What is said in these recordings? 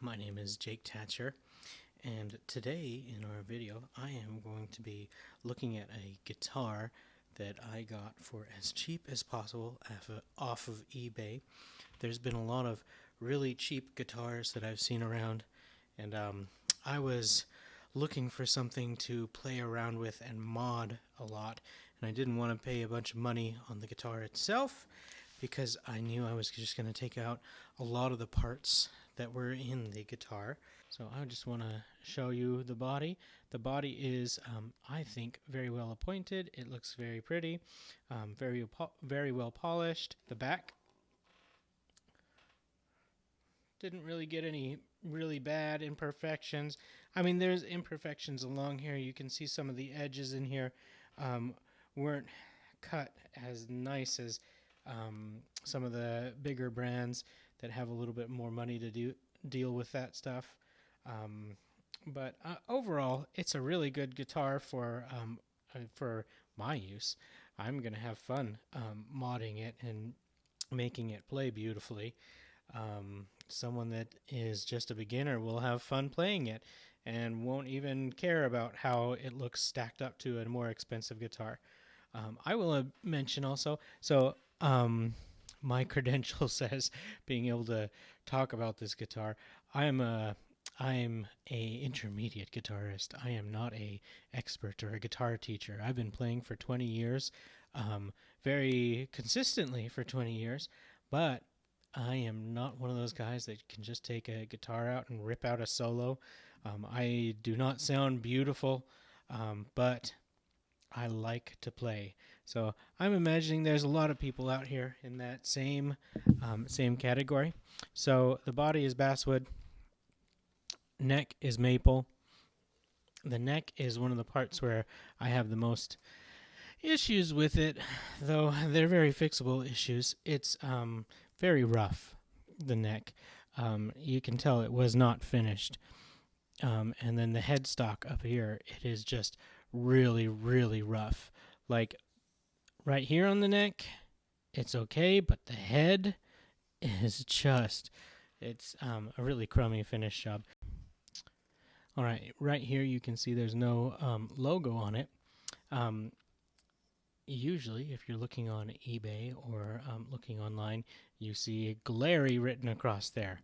My name is Jake Tatcher, and today in our video I am going to be looking at a guitar that I got for as cheap as possible off of eBay. There's been a lot of really cheap guitars that I've seen around, and I was looking for something to play around with and mod a lot, and I didn't want to pay a bunch of money on the guitar itself because I knew I was just going to take out a lot of the parts that were in the guitar. So I just want to show you the body. The body is, I think, very well appointed. It looks very pretty, very well polished. The back didn't really get any really bad imperfections. I mean, there's imperfections along here. You can see some of the edges in here weren't cut as nice as some of the bigger brands that have a little bit more money to deal with that stuff. But overall, it's a really good guitar for my use. I'm gonna have fun modding it and making it play beautifully. Someone that is just a beginner will have fun playing it and won't even care about how it looks stacked up to a more expensive guitar. I will mention also, so my credential says being able to talk about this guitar. I'm a intermediate guitarist. I am not a expert or a guitar teacher. I've been playing for 20 years, very consistently for 20 years, but I am not one of those guys that can just take a guitar out and rip out a solo. I do not sound beautiful, but I like to play. So I'm imagining there's a lot of people out here in that same category. So the body is basswood, neck is maple. The neck is one of the parts where I have the most issues with it, though they're very fixable issues. It's very rough, the neck. You can tell it was not finished. And then the headstock up here, it is just really, really rough. Like right here on the neck, it's okay, but the head is just, it's a really crummy finish job. All right, right here you can see there's no logo on it. Usually, if you're looking on eBay or looking online, you see Glarry written across there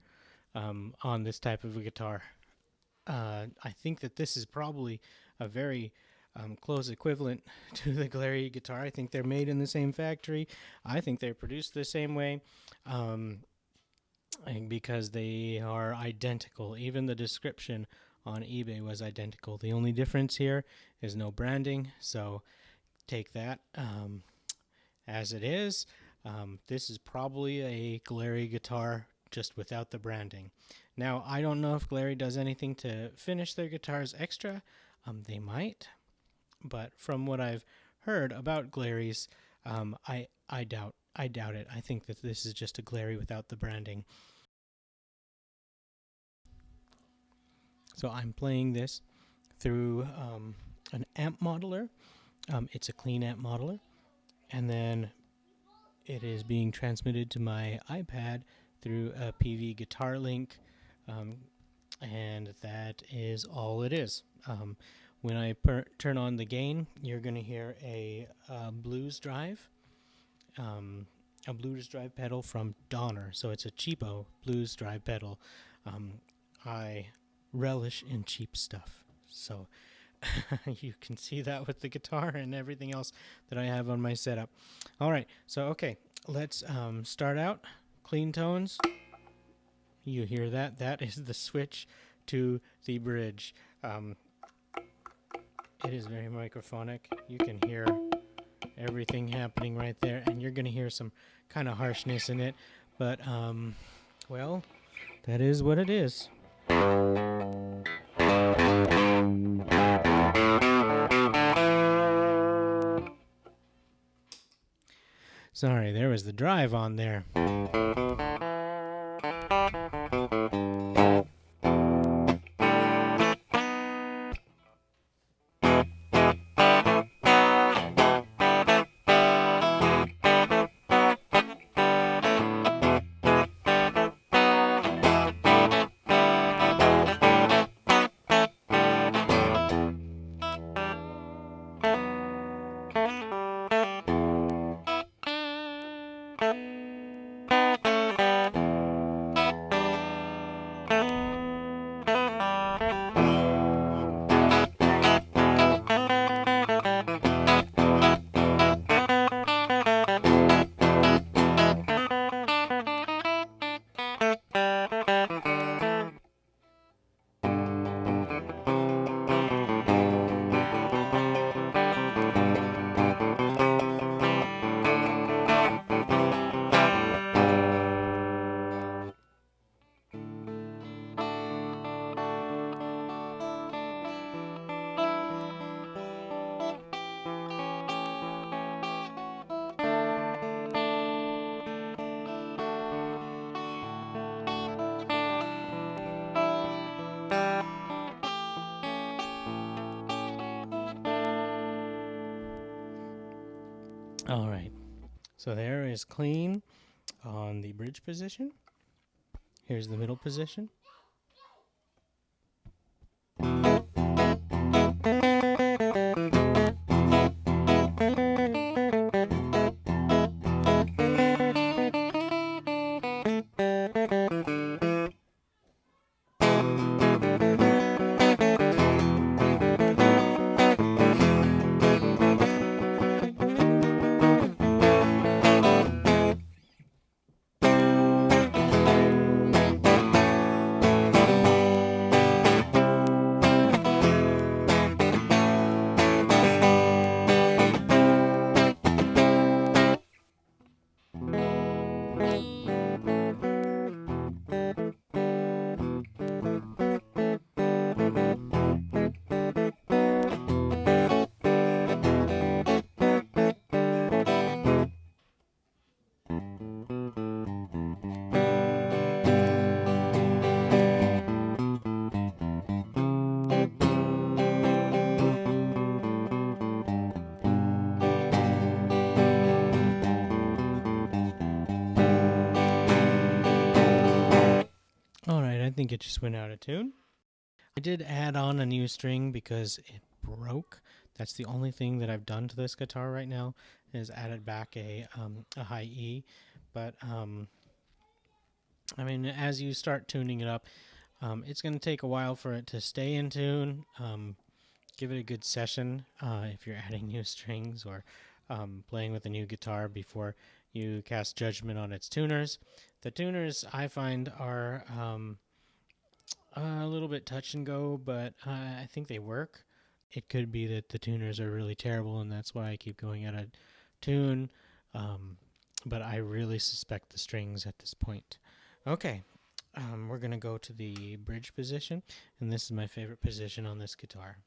on this type of a guitar. I think that this is probably a very close equivalent to the Glarry guitar. I think they're made in the same factory. I think they're produced the same way because they are identical. Even the description on eBay was identical. The only difference here is no branding, so take that as it is. This is probably a Glarry guitar just without the branding. Now, I don't know if Glarry does anything to finish their guitars extra. They might, but from what I've heard about Glarry's, I doubt it. I think that this is just a Glarry without the branding. So I'm playing this through an amp modeler. It's a clean amp modeler, and then it is being transmitted to my iPad through a PV guitar link, and that is all it is. When I turn on the gain, you're going to hear a blues drive pedal from Donner. So it's a cheapo blues drive pedal. I relish in cheap stuff, so you can see that with the guitar and everything else that I have on my setup. All right, so okay, let's start out. Clean tones. You hear that? That is the switch to the bridge. It is very microphonic. You can hear everything happening right there, and you're going to hear some kind of harshness in it, but well, that is what it is. Sorry, there was the drive on there. All right. So there is clean on the bridge position. Here's the middle position. All right, I think it just went out of tune. I did add on a new string because it broke. That's the only thing that I've done to this guitar right now, is added back a high E. But I mean, as you start tuning it up, it's going to take a while for it to stay in tune. Give it a good session if you're adding new strings or playing with a new guitar before you cast judgment on its tuners. The tuners, I find, are a little bit touch and go, but I think they work. It could be that the tuners are really terrible, and that's why I keep going out of tune. But I really suspect the strings at this point. Okay, we're going to go to the bridge position, and this is my favorite position on this guitar.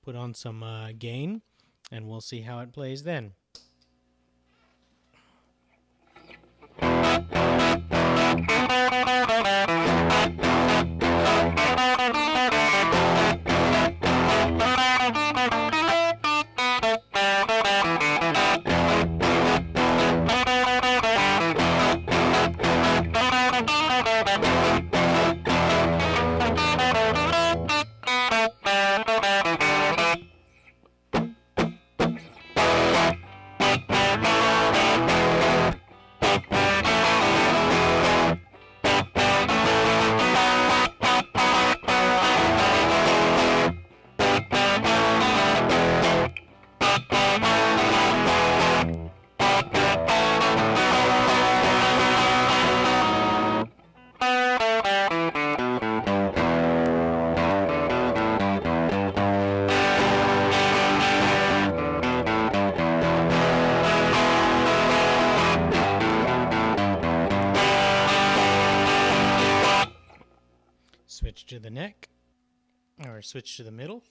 put on some gain, and we'll see how it plays then. Switch to the neck, or switch to the middle.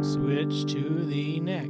Switch to the neck.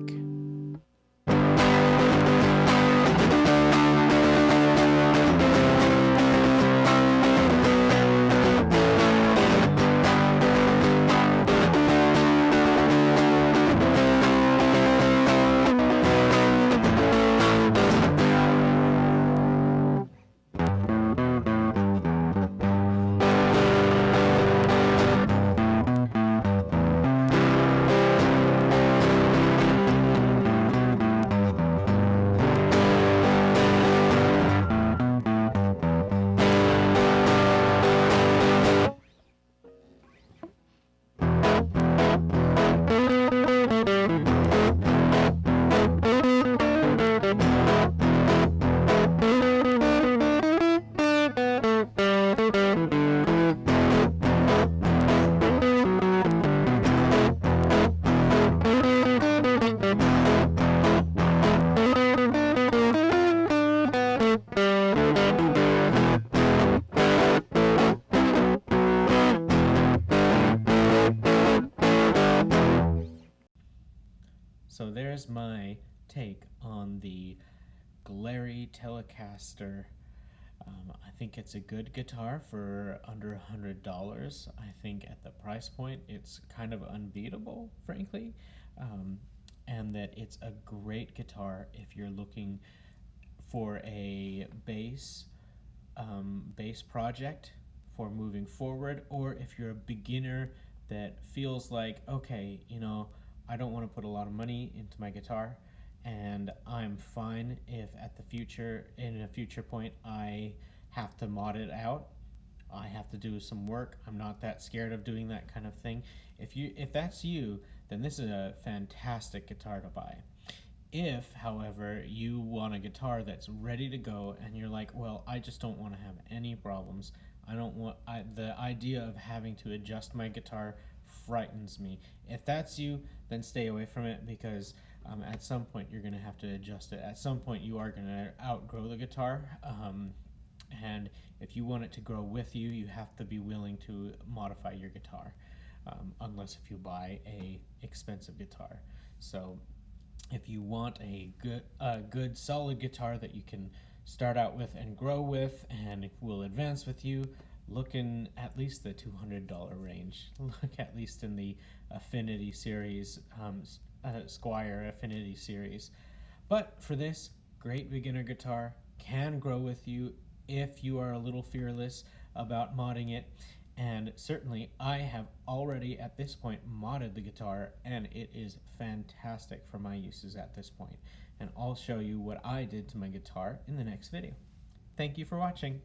So there's my take on the Glarry Telecaster. I think it's a good guitar for under $100. I think at the price point it's kind of unbeatable, frankly, and that it's a great guitar if you're looking for a bass project for moving forward, or if you're a beginner that feels like, okay, I don't want to put a lot of money into my guitar, and I'm fine if in a future point, I have to mod it out. I have to do some work. I'm not that scared of doing that kind of thing. If that's you, then this is a fantastic guitar to buy. If, however, you want a guitar that's ready to go and you're like, well, I just don't want to have any problems. The idea of having to adjust my guitar frightens me. If that's you, then stay away from it, because at some point you're going to have to adjust it. At some point you are going to outgrow the guitar, and if you want it to grow with you, you have to be willing to modify your guitar, unless if you buy a expensive guitar. So if you want a good solid guitar that you can start out with and grow with and will advance with you, look in at least the $200 range. Look at least in the Affinity series, Squire Affinity series. But for this great beginner guitar, can grow with you if you are a little fearless about modding it. And certainly I have already at this point modded the guitar, and it is fantastic for my uses at this point. And I'll show you what I did to my guitar in the next video. Thank you for watching.